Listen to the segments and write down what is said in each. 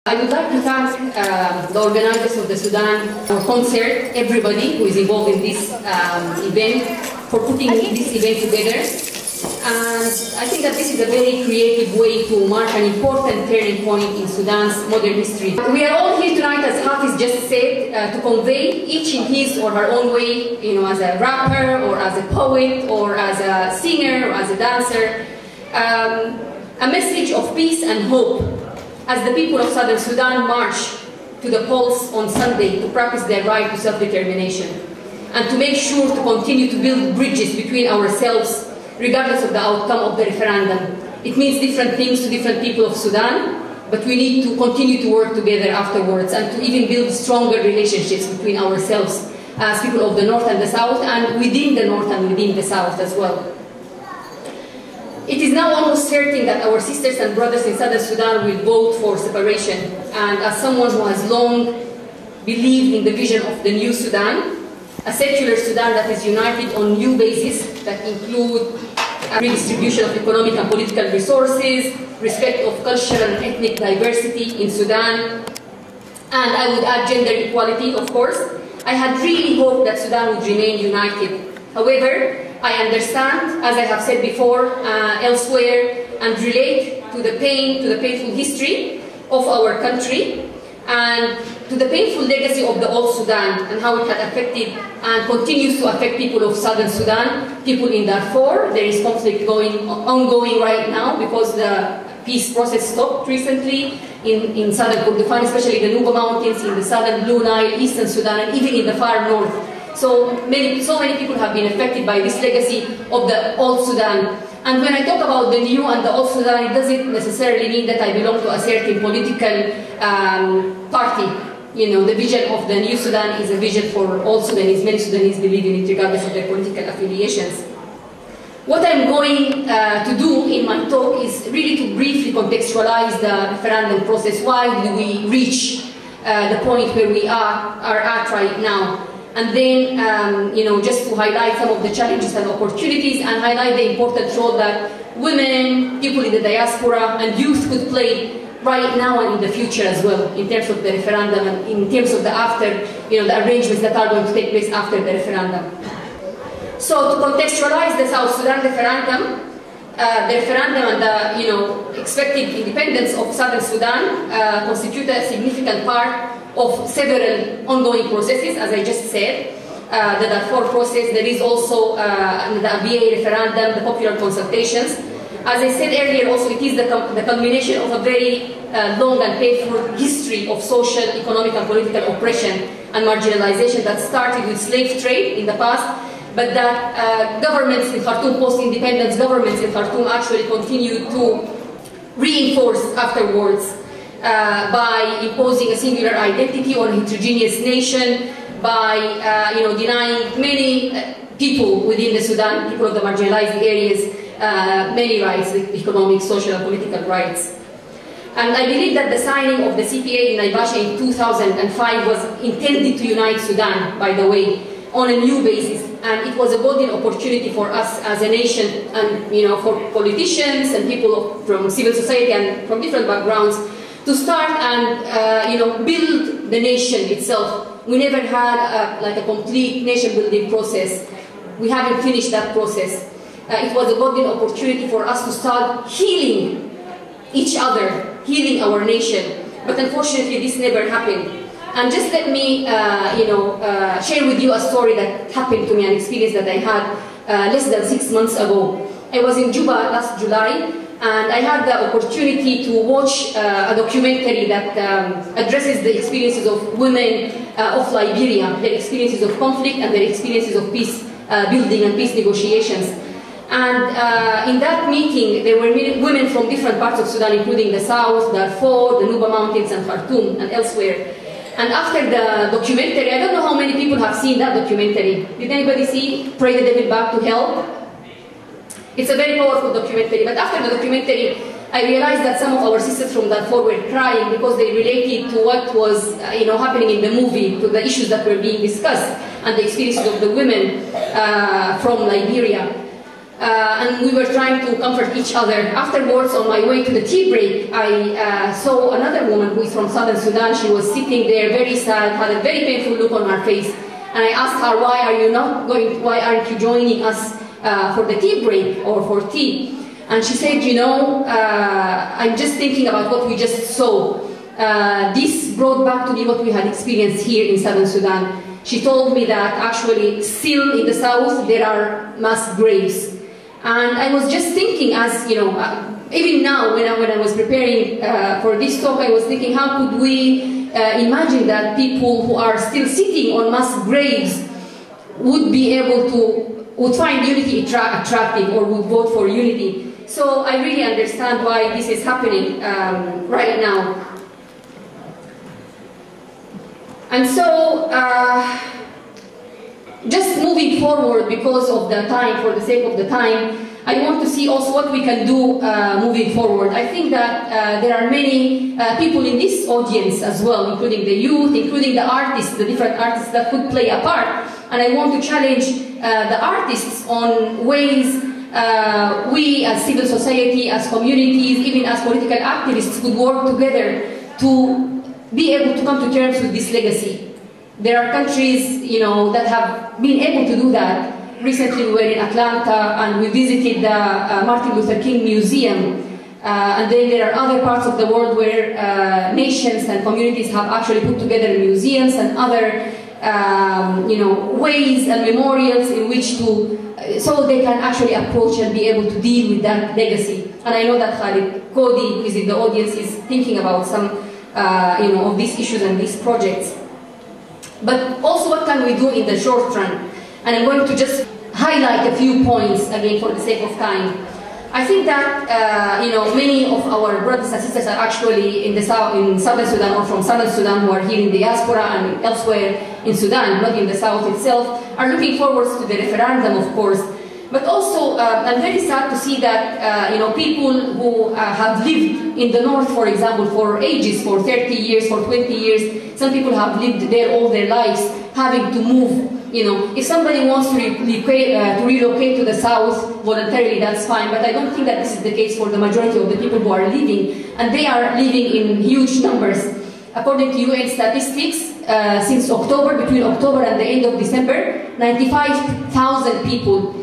I would like to thank the organizers of the Sudan concert, everybody who is involved in this event, for putting this event together. And I think that this is a very creative way to mark an important turning point in Sudan's modern history. We are all here tonight, as Hafiz just said, to convey, each in his or her own way, as a rapper, or as a poet, or as a singer, or as a dancer, a message of peace and hope as the people of Southern Sudan march to the polls on Sunday to practice their right to self-determination, and to make sure to continue to build bridges between ourselves regardless of the outcome of the referendum. It means different things to different people of Sudan, but we need to continue to work together afterwards and to even build stronger relationships between ourselves as people of the North and the South, and within the North and within the South as well. It is now almost certain that our sisters and brothers in Southern Sudan will vote for separation, and as someone who has long believed in the vision of the new Sudan, a secular Sudan that is united on new bases that include redistribution of economic and political resources, respect of cultural and ethnic diversity in Sudan, and I would add gender equality, of course. I had really hoped that Sudan would remain united. However, I understand, as I have said before, elsewhere, and relate to the painful history of our country, and to the painful legacy of the old Sudan, and how it had affected and continues to affect people of Southern Sudan, people in Darfur. There is conflict ongoing right now because the peace process stopped recently in southern Kordofan, especially the Nuba Mountains, in the southern Blue Nile, eastern Sudan, and even in the far north. So many people have been affected by this legacy of the old Sudan. And when I talk about the new and the old Sudan, it doesn't necessarily mean that I belong to a certain political party. The vision of the new Sudan is a vision for all Sudanese. Many Sudanese believe in it regardless of their political affiliations. What I'm going to do in my talk is really to briefly contextualize the referendum process. Why did we reach the point where we are at right now? And then, just to highlight some of the challenges and opportunities, and highlight the important role that women, people in the diaspora, and youth could play right now and in the future as well, in terms of the referendum and in terms of the the arrangements that are going to take place after the referendum. So to contextualize the South Sudan referendum, and the expected independence of Southern Sudan constitute a significant part of several ongoing processes, as I just said. The Darfur process, there is also the ABA referendum, the popular consultations. As I said earlier also, it is the culmination of a very long and painful history of social, economic and political oppression and marginalization that started with slave trade in the past, but that governments in Khartoum, post-independence governments in Khartoum, actually continued to reinforce afterwards by imposing a singular identity or a heterogeneous nation, by denying many people within the Sudan, people of the marginalized areas, many rights, economic, social and political rights. And I believe that the signing of the CPA in Naivasha in 2005 was intended to unite Sudan, by the way, on a new basis. And it was a golden opportunity for us as a nation, and for politicians and people from civil society and from different backgrounds, to start and build the nation itself. We never had a complete nation building process. We haven't finished that process. It was a golden opportunity for us to start healing each other, healing our nation. But unfortunately, this never happened. And just let me, share with you a story that happened to me, an experience that I had less than 6 months ago. I was in Juba last July, and I had the opportunity to watch a documentary that addresses the experiences of women of Liberia, their experiences of conflict and their experiences of peace building and peace negotiations. And in that meeting, there were women from different parts of Sudan, including the South, Darfur, the Nuba Mountains, and Khartoum, and elsewhere. And after the documentary, I don't know how many people have seen that documentary. Did anybody see Pray the Devil Back to Hell? It's a very powerful documentary. But after the documentary, I realized that some of our sisters from Darfur were crying because they related to what was happening in the movie, to the issues that were being discussed, and the experiences of the women from Liberia. and we were trying to comfort each other. Afterwards, on my way to the tea break, I saw another woman who is from Southern Sudan. She was sitting there very sad, had a very painful look on her face, and I asked her, why aren't you joining us for the tea break or for tea? And she said, you know, I'm just thinking about what we just saw. This brought back to me what we had experienced here in Southern Sudan. She told me that actually still in the south there are mass graves. And I was just thinking, as you know, even now when I was preparing for this talk, I was thinking, how could we imagine that people who are still sitting on mass graves would be able to, would find unity attractive or would vote for unity. So I really understand why this is happening right now. And so, just moving forward because of the time, for the sake of the time, I want to see also what we can do moving forward. I think that there are many people in this audience as well, including the youth, including the artists, the different artists that could play a part. And I want to challenge the artists on ways we as civil society, as communities, even as political activists could work together to be able to come to terms with this legacy. There are countries, you know, that have been able to do that. Recently we were in Atlanta and we visited the Martin Luther King Museum. And then there are other parts of the world where nations and communities have actually put together museums and other you know, ways and memorials in which to, so they can actually approach and be able to deal with that legacy. And I know that Khalid Kodi, who is in the audience, is thinking about some you know, of these issues and these projects. But also, what can we do in the short run? And I'm going to just highlight a few points, again, for the sake of time. I think that you know, many of our brothers and sisters are actually in Southern Sudan or from Southern Sudan who are here in the diaspora and elsewhere in Sudan, not in the south itself, are looking forward to the referendum, of course. But also, I'm very sad to see that you know, people who have lived in the north, for example, for ages, for 30 years, for 20 years, some people have lived there all their lives, having to move. You know, if somebody wants to relocate to the south voluntarily, that's fine, but I don't think that this is the case for the majority of the people who are living, and they are living in huge numbers. According to UN statistics, since October, between October and the end of December, 95,000 people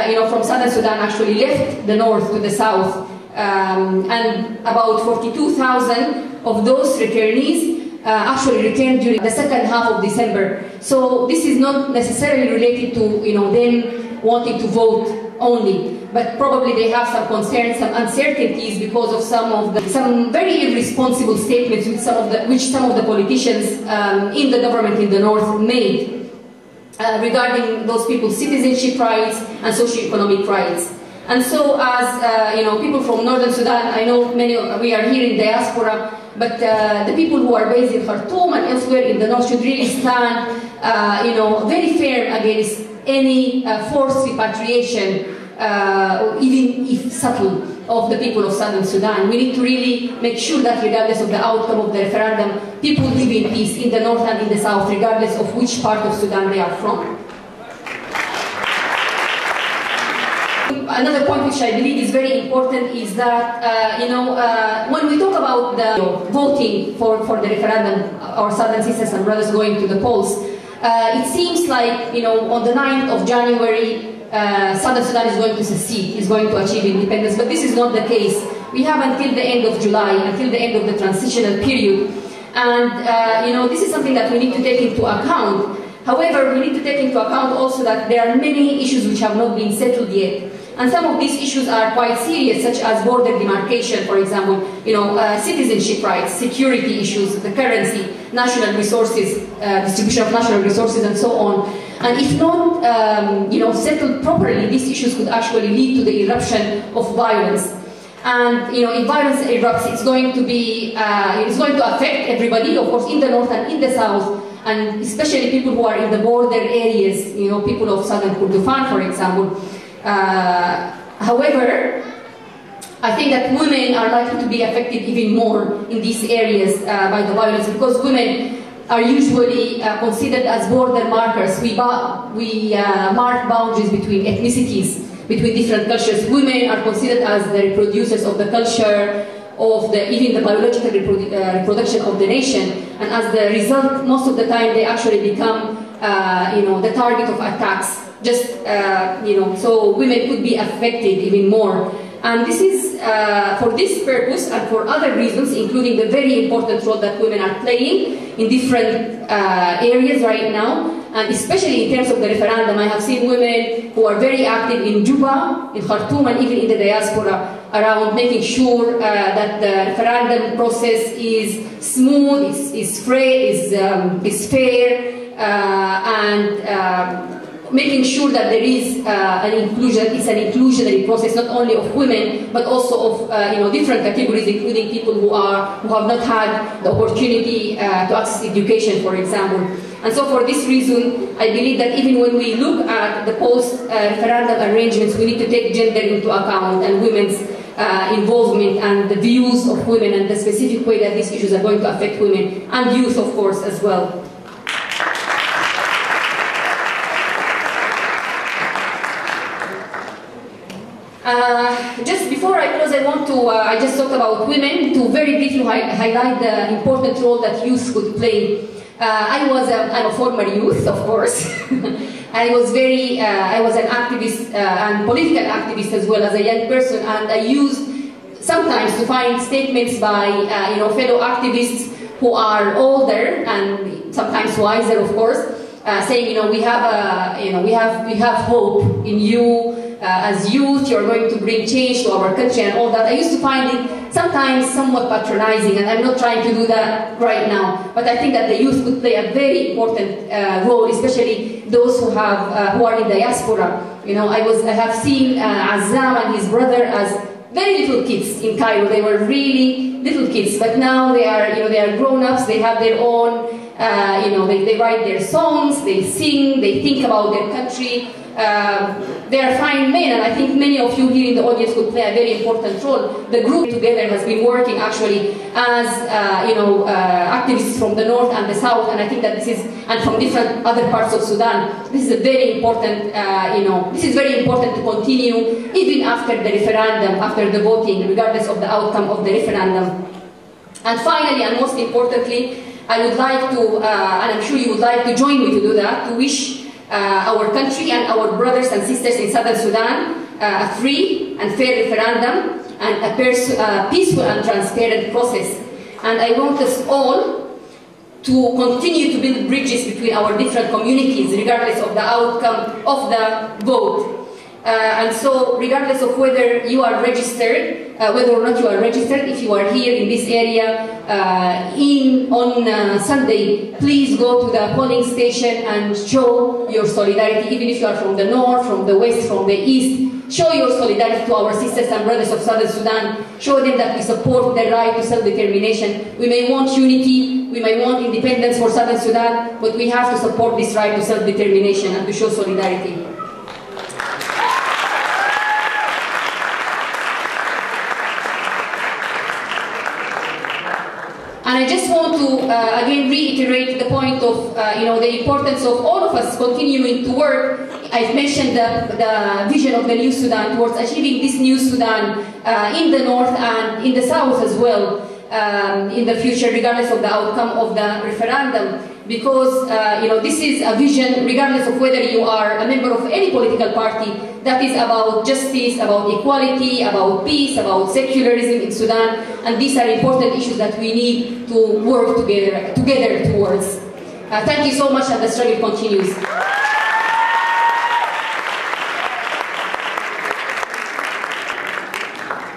you know, from Southern Sudan actually left the north to the south, and about 42,000 of those returnees actually returned during the second half of December. So this is not necessarily related to, you know, them wanting to vote only, but probably they have some concerns, some uncertainties because of some very irresponsible statements which some of the politicians in the government in the north made. Regarding those people's citizenship rights and socio-economic rights. And so as you know, people from Northern Sudan, I know we are here in diaspora, but the people who are based in Khartoum and elsewhere in the north should really stand you know, very firm against any forced repatriation, even if subtle, of the people of Southern Sudan. We need to really make sure that regardless of the outcome of the referendum, people live in peace in the north and in the south, regardless of which part of Sudan they are from. Another point which I believe is very important is that, you know, when we talk about the voting for the referendum, our Southern sisters and brothers going to the polls, it seems like, you know, on the 9th of January, Southern Sudan is going to secede, is going to achieve independence, but this is not the case. We have until the end of July, until the end of the transitional period, and you know, this is something that we need to take into account. However, we need to take into account also that there are many issues which have not been settled yet, and some of these issues are quite serious, such as border demarcation, for example, you know, citizenship rights, security issues, the currency, national resources, distribution of national resources, and so on. And if not, you know, settled properly, these issues could actually lead to the eruption of violence. And you know, if violence erupts, it's going to be, it's going to affect everybody, of course, in the north and in the south, and especially people who are in the border areas. You know, people of Southern Kordofan, for example. However, I think that women are likely to be affected even more in these areas by the violence, because women are usually considered as border markers. We mark boundaries between ethnicities. between different cultures. Women are considered as the reproducers of the culture, of even the biological reproduction of the nation, and as the result, most of the time they actually become, the target of attacks. So women could be affected even more. And this is for this purpose and for other reasons, including the very important role that women are playing in different areas right now, and especially in terms of the referendum. I have seen women who are very active in Juba, in Khartoum, and even in the diaspora around making sure that the referendum process is smooth, is fair, and making sure that there is an inclusionary process, not only of women, but also of different categories, including people who have not had the opportunity to access education, for example. And so for this reason, I believe that even when we look at the post-referendum arrangements, we need to take gender into account and women's involvement and the views of women and the specific way that these issues are going to affect women and youth, of course, as well. Just before I close, I want to, I just talked about women, to very briefly highlight the important role that youth could play. I'm a former youth, of course. I was an activist and political activist as well as a young person, and I used sometimes to find statements by fellow activists who are older and sometimes wiser, of course, saying, we have hope in you. As youth, you're going to bring change to our country and all that. I used to find it sometimes somewhat patronizing, and I'm not trying to do that right now. But I think that the youth could play a very important role, especially those who are in diaspora. I have seen Azzam and his brother as very little kids in Cairo. They were really little kids, but now they are grown-ups. They have their own, they write their songs, they sing, they think about their country. They are fine men, and I think many of you here in the audience could play a very important role. The group together has been working actually as activists from the north and the south, and I think that and from different other parts of Sudan. This is a very important, this is very important to continue even after the referendum, after the voting, regardless of the outcome of the referendum. And finally, and most importantly, I would like to, and I'm sure you would like to join me to do that, to wish our country and our brothers and sisters in Southern Sudan a free and fair referendum and a peaceful and transparent process. And I want us all to continue to build bridges between our different communities, regardless of the outcome of the vote. And so, regardless of whether you are registered, whether or not you are registered, if you are here in this area on Sunday, please go to the polling station and show your solidarity, even if you are from the north, from the west, from the east. Show your solidarity to our sisters and brothers of Southern Sudan. Show them that we support their right to self-determination. We may want unity, we may want independence for Southern Sudan, but we have to support this right to self-determination and to show solidarity. And I just want to again reiterate the point of the importance of all of us continuing to work. I've mentioned the vision of the new Sudan towards achieving this new Sudan in the north and in the south as well in the future, regardless of the outcome of the referendum. Because this is a vision, regardless of whether you are a member of any political party, that is about justice, about equality, about peace, about secularism in Sudan, and these are important issues that we need to work together towards. Thank you so much, and the struggle continues.